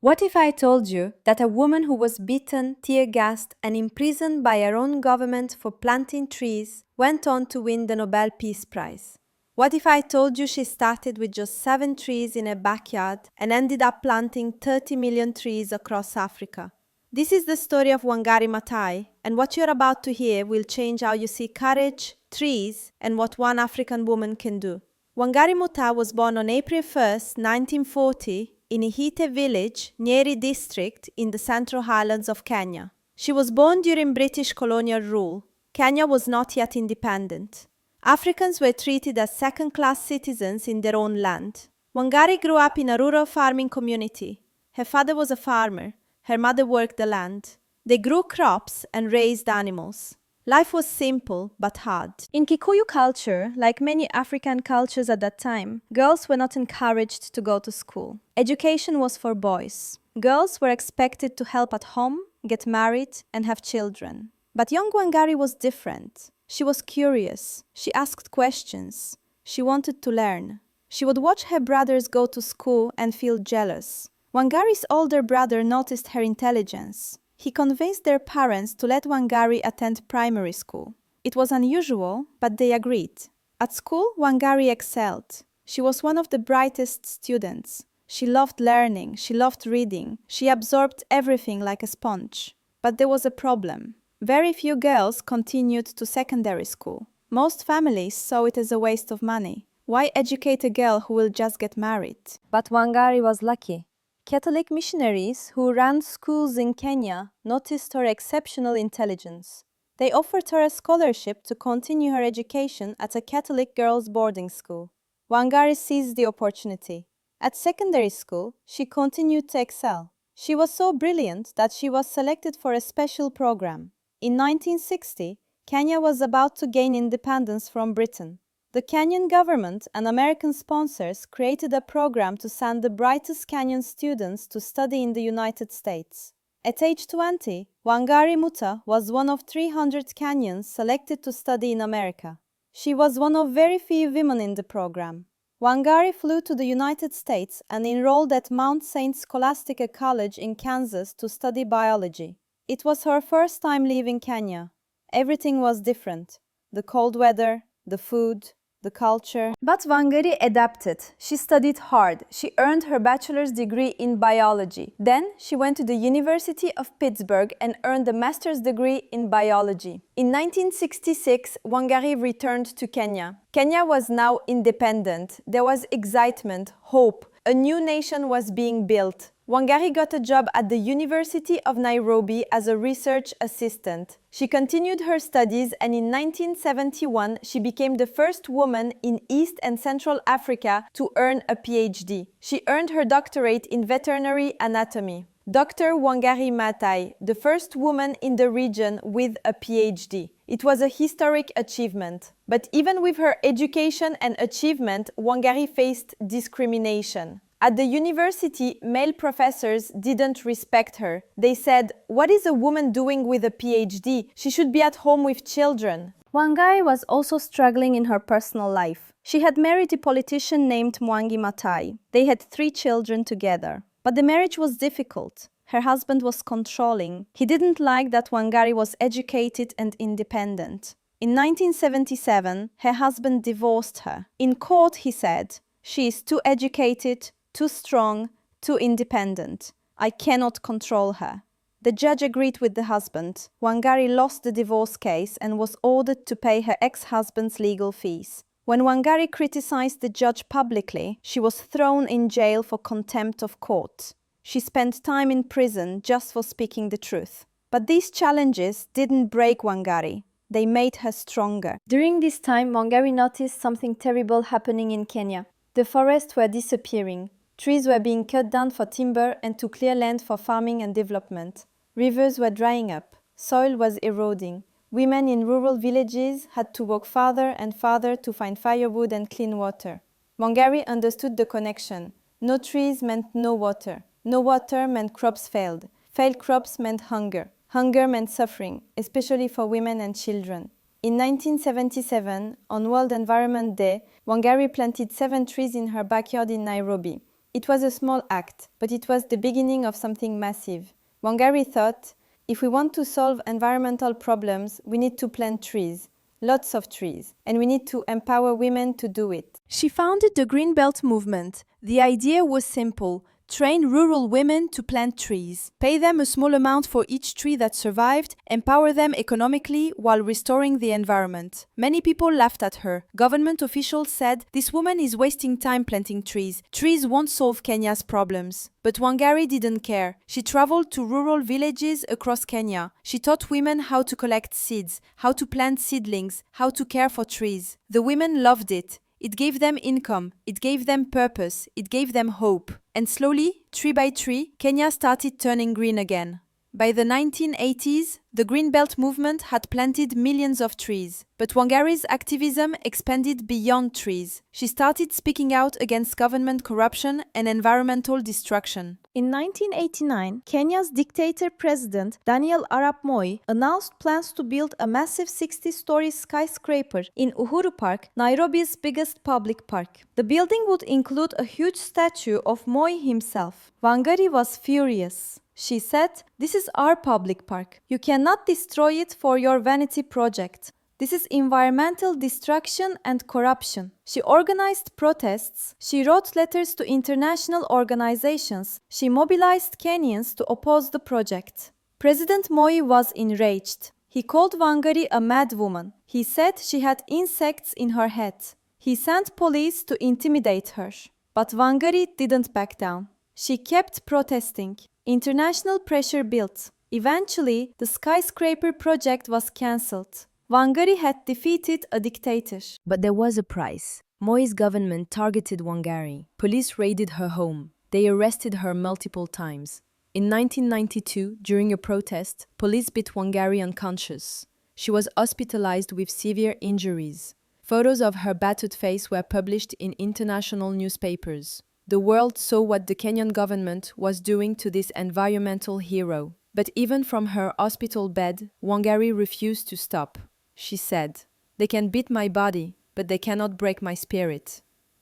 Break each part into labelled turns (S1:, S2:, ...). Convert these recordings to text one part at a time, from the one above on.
S1: What if I told you that a woman who was beaten, tear-gassed, and imprisoned by her own government for planting trees went on to win the Nobel Peace Prize? What if I told you she started with just 7 trees in her backyard and ended up planting 30 million trees across Africa? This is the story of Wangari Maathai, and what you're about to hear will change how you see courage, trees, and what one African woman can do. Wangari Maathai was born on April 1, 1940, in Ihite village, Nyeri district, in the Central Highlands of Kenya. She was born during British colonial rule. Kenya was not yet independent. Africans were treated as second-class citizens in their own land. Wangari grew up in a rural farming community. Her father was a farmer. Her mother worked the land. They grew crops and raised animals. Life was simple but hard. In Kikuyu culture, like many African cultures at that time, girls were not encouraged to go to school. Education was for boys. Girls were expected to help at home, get married, and have children. But young Wangari was different. She was curious. She asked questions. She wanted to learn. She would watch her brothers go to school and feel jealous. Wangari's older brother noticed her intelligence. He convinced their parents to let Wangari attend primary school. It was unusual, but they agreed. At school, Wangari excelled. She was one of the brightest students. She loved learning, she loved reading, she absorbed everything like a sponge. But there was a problem. Very few girls continued to secondary school. Most families saw it as a waste of money. Why educate a girl who will just get married? But Wangari was lucky. Catholic missionaries who ran schools in Kenya noticed her exceptional intelligence. They offered her a scholarship to continue her education at a Catholic girls' boarding school. Wangari seized the opportunity. At secondary school, she continued to excel. She was so brilliant that she was selected for a special program. In 1960, Kenya was about to gain independence from Britain. The Kenyan government and American sponsors created a program to send the brightest Kenyan students to study in the United States. At age 20, Wangari Maathai was one of 300 Kenyans selected to study in America. She was one of very few women in the program. Wangari flew to the United States and enrolled at Mount St. Scholastica College in Kansas to study biology. It was her first time leaving Kenya. Everything was different. The cold weather, the food, the culture. But Wangari adapted. She studied hard. She earned her bachelor's degree in biology. Then she went to the University of Pittsburgh and earned a master's degree in biology. In 1966, Wangari returned to Kenya. Kenya was now independent. There was excitement, hope. A new nation was being built. Wangari got a job at the University of Nairobi as a research assistant. She continued her studies and in 1971 she became the first woman in East and Central Africa to earn a PhD. She earned her doctorate in veterinary anatomy. Dr. Wangari Maathai, the first woman in the region with a PhD. It was a historic achievement. But even with her education and achievement, Wangari faced discrimination. At the university, male professors didn't respect her. They said, "What is a woman doing with a PhD? She should be at home with children." Wangari was also struggling in her personal life. She had married a politician named Wangari Maathai. They had 3 children together. But the marriage was difficult. Her husband was controlling. He didn't like that Wangari was educated and independent. In 1977, her husband divorced her. In court, he said, "She is too educated, too strong, too independent. I cannot control her." The judge agreed with the husband. Wangari lost the divorce case and was ordered to pay her ex-husband's legal fees. When Wangari criticized the judge publicly, she was thrown in jail for contempt of court. She spent time in prison just for speaking the truth. But these challenges didn't break Wangari. They made her stronger. During this time, Wangari noticed something terrible happening in Kenya. The forests were disappearing. Trees were being cut down for timber and to clear land for farming and development. Rivers were drying up. Soil was eroding. Women in rural villages had to walk farther and farther to find firewood and clean water. Wangari understood the connection. No trees meant no water. No water meant crops failed. Failed crops meant hunger. Hunger meant suffering, especially for women and children. In 1977, on World Environment Day, Wangari planted 7 trees in her backyard in Nairobi. It was a small act, but it was the beginning of something massive. Wangari thought, if we want to solve environmental problems, we need to plant trees, lots of trees, and we need to empower women to do it. She founded the Green Belt movement. The idea was simple: train rural women to plant trees, pay them a small amount for each tree that survived, empower them economically while restoring the environment. Many people laughed at her. Government officials said, "This woman is wasting time planting trees. Trees won't solve Kenya's problems." But Wangari didn't care. She traveled to rural villages across Kenya. She taught women how to collect seeds, how to plant seedlings, how to care for trees. The women loved it. It gave them income, it gave them purpose, it gave them hope. And slowly, tree by tree, Kenya started turning green again. By the 1980s, the Green Belt movement had planted millions of trees. But Wangari's activism expanded beyond trees. She started speaking out against government corruption and environmental destruction. In 1989, Kenya's dictator president Daniel Arap Moi announced plans to build a massive 60-story skyscraper in Uhuru Park, Nairobi's biggest public park. The building would include a huge statue of Moi himself. Wangari was furious. She said, "This is our public park. You cannot destroy it for your vanity project. This is environmental destruction and corruption." She organized protests. She wrote letters to international organizations. She mobilized Kenyans to oppose the project. President Moi was enraged. He called Wangari a madwoman. He said she had insects in her head. He sent police to intimidate her. But Wangari didn't back down. She kept protesting. International pressure built. Eventually, the skyscraper project was cancelled. Wangari had defeated a dictator.
S2: But there was a price. Moi's government targeted Wangari. Police raided her home. They arrested her multiple times. In 1992, during a protest, police beat Wangari unconscious. She was hospitalized with severe injuries. Photos of her battered face were published in international newspapers. The world saw what the Kenyan government was doing to this environmental hero. But even from her hospital bed, Wangari refused to stop. She said, "They can beat my body, but they cannot break my spirit."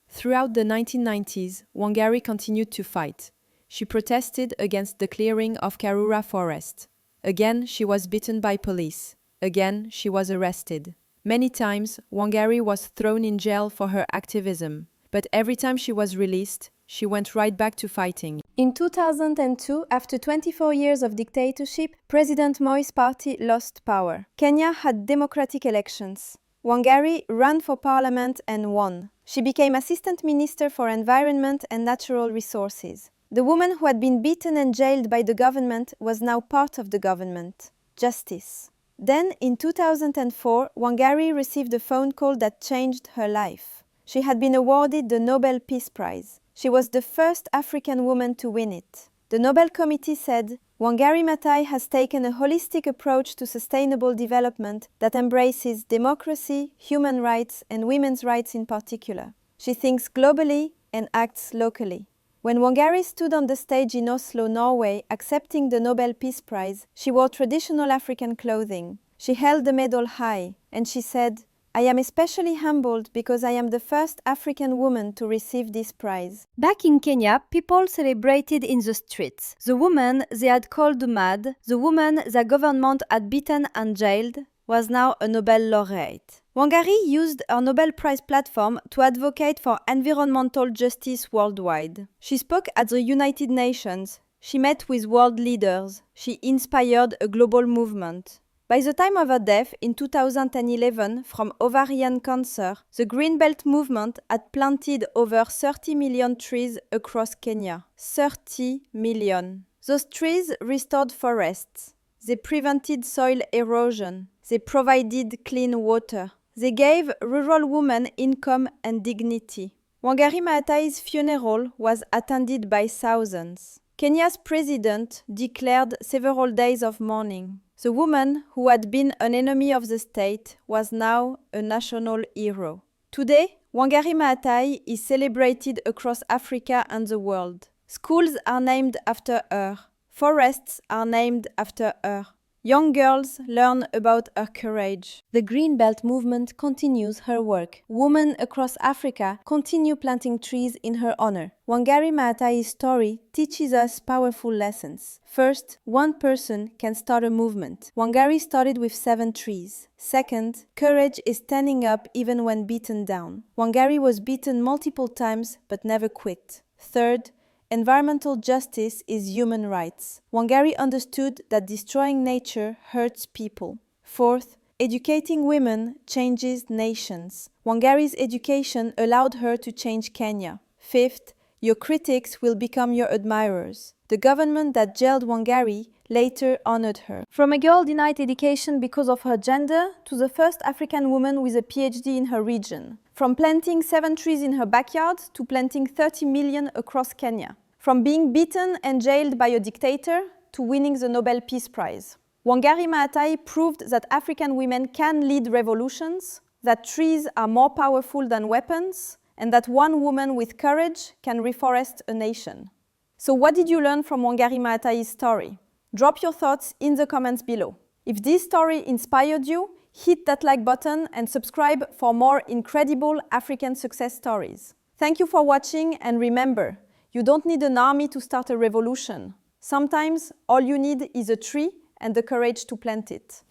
S2: Throughout the 1990s, Wangari continued to fight. She protested against the clearing of Karura Forest. Again, she was beaten by police. Again, she was arrested. Many times, Wangari was thrown in jail for her activism. But every time she was released, she went right back to fighting.
S1: In 2002, after 24 years of dictatorship, President Moi's party lost power. Kenya had democratic elections. Wangari ran for parliament and won. She became Assistant Minister for Environment and Natural Resources. The woman who had been beaten and jailed by the government was now part of the government. Justice. Then, in 2004, Wangari received a phone call that changed her life. She had been awarded the Nobel Peace Prize. She was the first African woman to win it. The Nobel Committee said, "Wangari Maathai has taken a holistic approach to sustainable development that embraces democracy, human rights, and women's rights in particular. She thinks globally and acts locally." When Wangari stood on the stage in Oslo, Norway, accepting the Nobel Peace Prize, she wore traditional African clothing. She held the medal high, and she said, "I am especially humbled because I am the first African woman to receive this prize." Back in Kenya, people celebrated in the streets. The woman they had called mad, the woman the government had beaten and jailed, was now a Nobel laureate. Wangari used her Nobel Prize platform to advocate for environmental justice worldwide. She spoke at the United Nations. She met with world leaders. She inspired a global movement. By the time of her death in 2011 from ovarian cancer, the Green Belt movement had planted over 30 million trees across Kenya. 30 million. Those trees restored forests. They prevented soil erosion. They provided clean water. They gave rural women income and dignity. Wangari Maathai's funeral was attended by thousands. Kenya's president declared several days of mourning. The woman who had been an enemy of the state was now a national hero. Today, Wangari Maathai is celebrated across Africa and the world. Schools are named after her. Forests are named after her. Young girls learn about her courage.
S2: The Green Belt movement continues her work.
S1: Women across Africa continue planting trees in her honor. Wangari Maathai's story teaches us powerful lessons. First, one person can start a movement. Wangari started with 7 trees. Second, courage is standing up even when beaten down. Wangari was beaten multiple times but never quit. Third, environmental justice is human rights. Wangari understood that destroying nature hurts people. Fourth, educating women changes nations. Wangari's education allowed her to change Kenya. Fifth, your critics will become your admirers. The government that jailed Wangari later honored her. From a girl denied education because of her gender to the first African woman with a PhD in her region. From planting 7 trees in her backyard to planting 30 million across Kenya. From being beaten and jailed by a dictator to winning the Nobel Peace Prize. Wangari Maathai proved that African women can lead revolutions, that trees are more powerful than weapons, and that one woman with courage can reforest a nation. So what did you learn from Wangari Maathai's story? Drop your thoughts in the comments below. If this story inspired you, hit that like button and subscribe for more incredible African success stories. Thank you for watching, and remember, you don't need an army to start a revolution. Sometimes all you need is a tree and the courage to plant it.